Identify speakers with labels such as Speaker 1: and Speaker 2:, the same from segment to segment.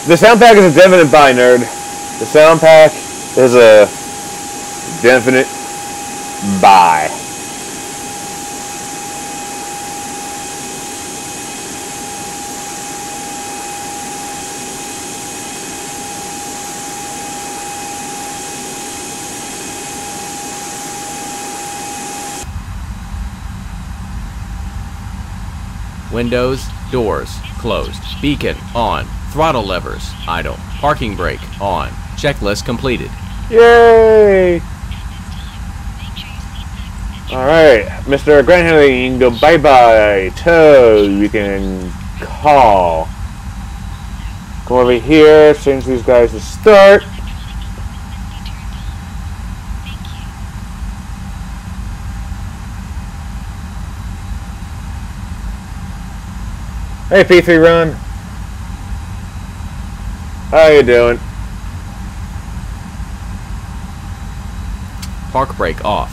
Speaker 1: The sound pack is a definite buy, nerd. The sound pack is a definite buy.
Speaker 2: Windows, doors, closed. Beacon, on. Throttle levers, idle. Parking brake, on. Checklist completed.
Speaker 1: Yay! Alright, Mr. Grand Henry, you can go bye-bye. Toad, you can call. Come over here, change these guys to start. Hey, P3 Run. How you doing?
Speaker 2: Park brake off.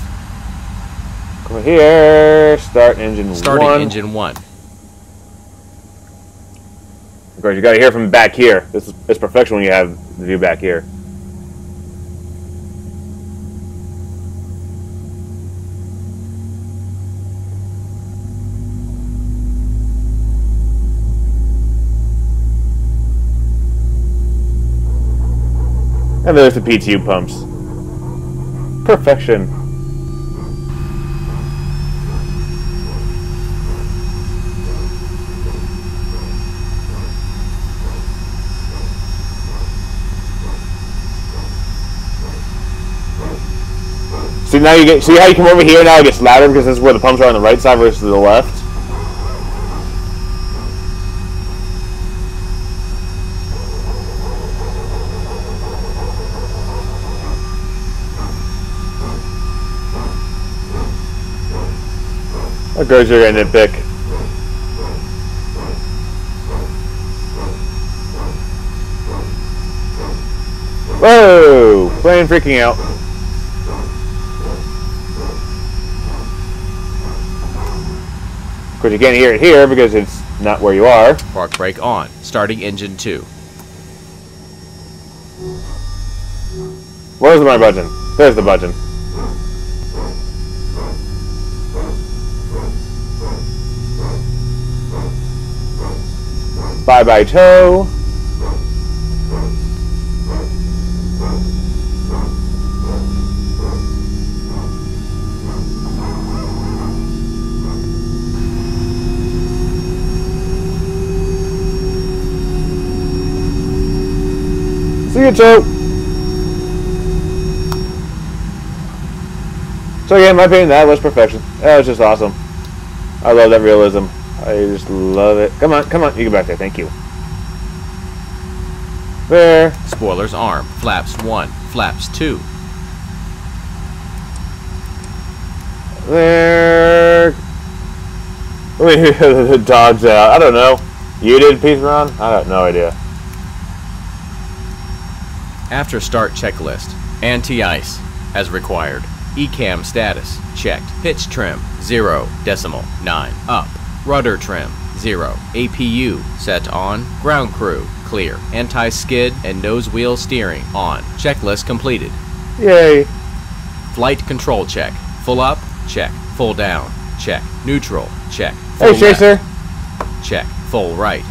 Speaker 1: Come here. Start engine
Speaker 2: Starting
Speaker 1: 1.
Speaker 2: engine 1.
Speaker 1: Of course, you gotta hear from back here. It's perfection when you have the view back here. And there's the PTU pumps. Perfection. See how you come over here now it gets louder because this is where the pumps are on the right side versus the left? That goes your nitpick. Whoa! Plane freaking out. Of course, you can't hear it here because it's not where you are.
Speaker 2: Park brake on. Starting engine 2.
Speaker 1: Where's my button? There's the button. Bye-bye tow. See you, tow. So yeah, in my opinion, that was perfection. That was just awesome. I love that realism. I just love it. Come on, come on. You get back there. Thank you. There.
Speaker 2: Spoilers arm. Flaps 1. Flaps 2.
Speaker 1: There. Let me hear the dogs out. I don't know. You did, Peace Ron? I have no idea.
Speaker 2: After start checklist. Anti-ice. As required. ECAM status. Checked. Pitch trim. 0.9. Up. Rudder trim, 0. APU, set on. Ground crew, clear. Anti-skid and nose wheel steering, on. Checklist completed.
Speaker 1: Yay.
Speaker 2: Flight control check. Full up, check. Full down, check. Neutral, check.
Speaker 1: Hey, Chaser.
Speaker 2: Check. Full right,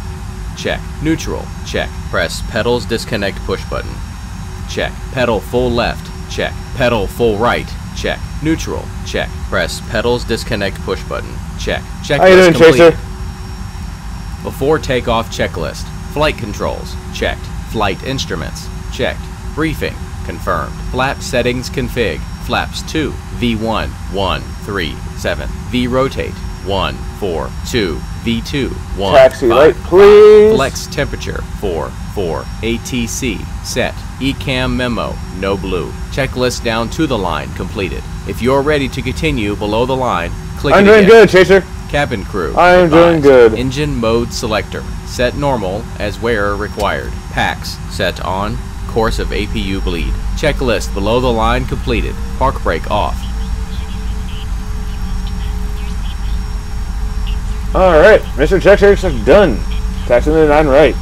Speaker 2: check. Neutral, check. Press pedals disconnect push button. Check. Pedal full left, check. Pedal full right, check. Neutral, check. Press pedals disconnect push button. Check. Checklist
Speaker 1: How you doing,
Speaker 2: completed.
Speaker 1: Chaser?
Speaker 2: Before takeoff checklist. Flight controls, checked. Flight instruments, checked. Briefing, confirmed. Flap settings config. Flaps 2, V1, 1, 3, 7. V rotate, 1, 4, 2. V2, 1,
Speaker 1: Taxi
Speaker 2: 5,
Speaker 1: light, please.
Speaker 2: Flex temperature, 4, 4. ATC, set. ECAM memo, no blue. Checklist down to the line, completed. If you're ready to continue below the line, click
Speaker 1: I'm
Speaker 2: it
Speaker 1: doing
Speaker 2: again.
Speaker 1: good, Chaser.
Speaker 2: Cabin crew,
Speaker 1: I am doing good.
Speaker 2: Engine mode selector, set normal as where required. Packs, set on. Course of APU bleed. Checklist below the line completed. Park brake off.
Speaker 1: Alright, Mr. Check Checks are done. Taxing the 9 right.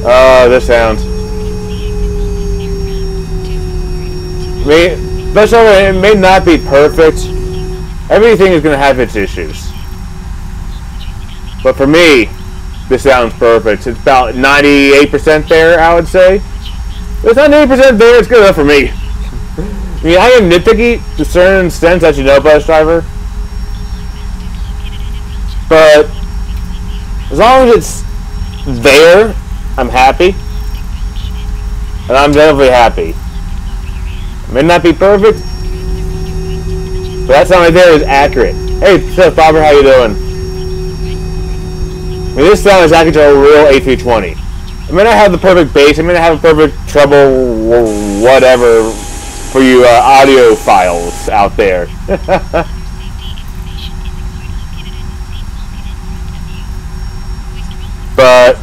Speaker 1: Oh, this sounds. Especially it may not be perfect. Everything is going to have its issues. But for me, this sounds perfect. It's about 98% there, I would say. If it's not 98% there, it's good enough for me. I mean, I am nitpicky to a certain extent, as you know, bus driver. But as long as it's there, I'm happy. And I'm definitely happy. It may not be perfect, but that sound right there is accurate. Hey, what's up, Bobber? How you doing? I mean, this sound is accurate to a real A320. I may not have the perfect bass. I may not have a perfect treble, whatever, for you audio files out there. But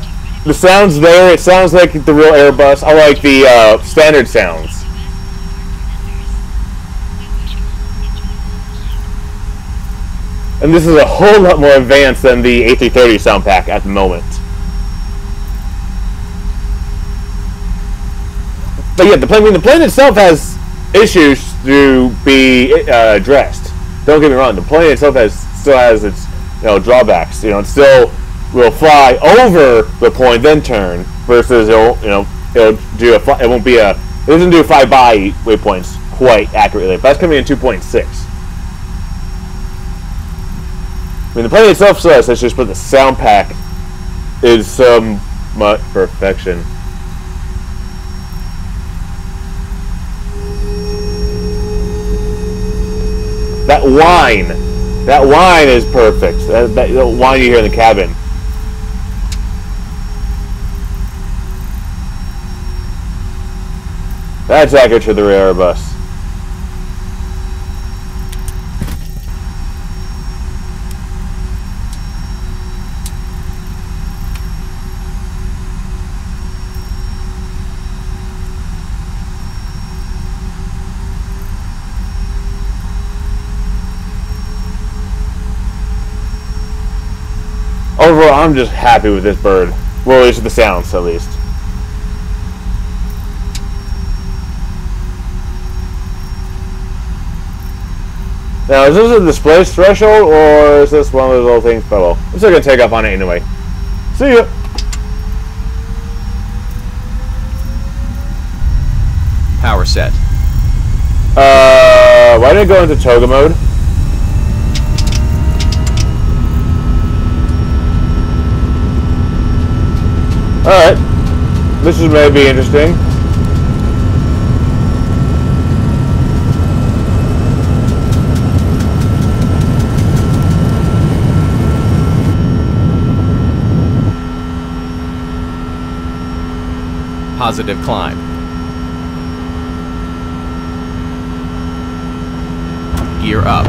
Speaker 1: the sounds there, it sounds like the real Airbus. I like the standard sounds. And this is a whole lot more advanced than the A330 sound pack at the moment. But yeah, the plane itself has issues to be addressed. Don't get me wrong. The plane itself still has its drawbacks. It still will fly over the point then turn versus it doesn't do fly by waypoints quite accurately. But that's coming in 2.6. I mean, the plane itself still has issues, but the sound pack is somewhat perfection. That whine is perfect. That whine you hear in the cabin. That's accurate to the rear Airbus. Overall, I'm just happy with this bird. Well, at least with the sounds, at least. Now, is this a display threshold, or is this one of those little things? But well, I'm still gonna take off on it anyway. See ya!
Speaker 2: Power set.
Speaker 1: Why did it go into toga mode? Alright. This is maybe interesting.
Speaker 2: Positive climb. Gear up.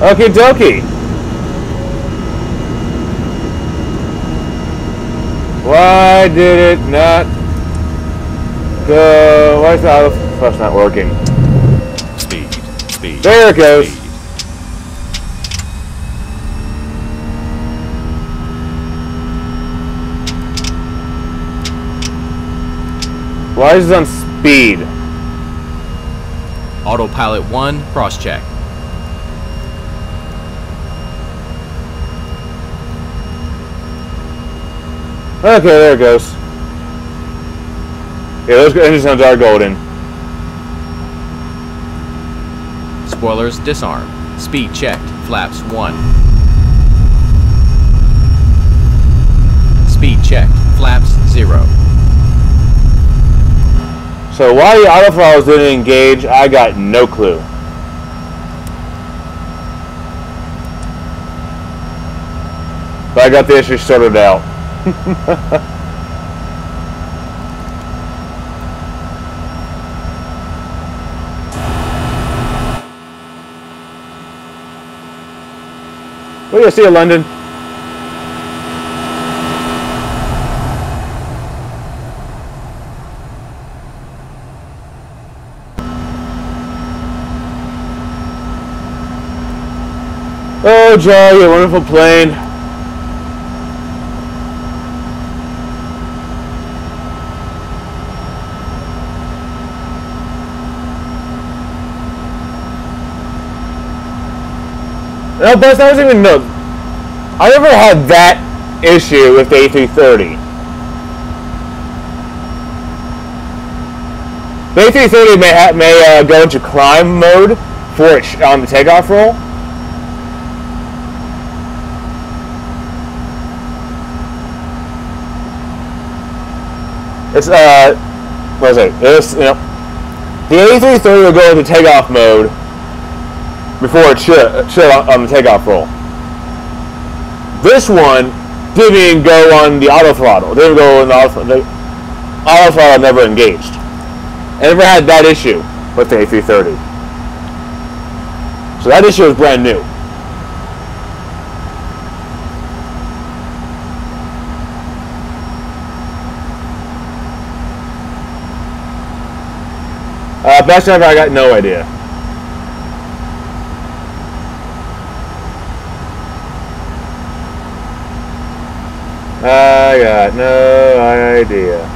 Speaker 1: Okie dokie. Why did it not go? Why is the autoflush not working?
Speaker 2: Speed.
Speaker 1: There it goes.
Speaker 2: Speed.
Speaker 1: Why is it on speed?
Speaker 2: Autopilot 1, cross-check.
Speaker 1: Okay, there it goes. Yeah, those engine sounds are golden.
Speaker 2: Spoilers disarm. Speed checked. Flaps 1. Speed checked. Flaps 0.
Speaker 1: So why the autoflows didn't engage, I got no clue. But I got the issue sorted out. Well, yeah, see you, London. Oh, Joe, you wonderful plane. No, but I wasn't even no. I never had that issue with the A330. The A330 may go into climb mode for it on the takeoff roll. It's what was it? It's, the A330 will go into takeoff mode before it should on the takeoff roll. This one didn't even go on the auto throttle. It didn't go on the auto throttle never engaged. I never had that issue with the A330. So that issue was brand new. Best driver, I got no idea. I got no idea.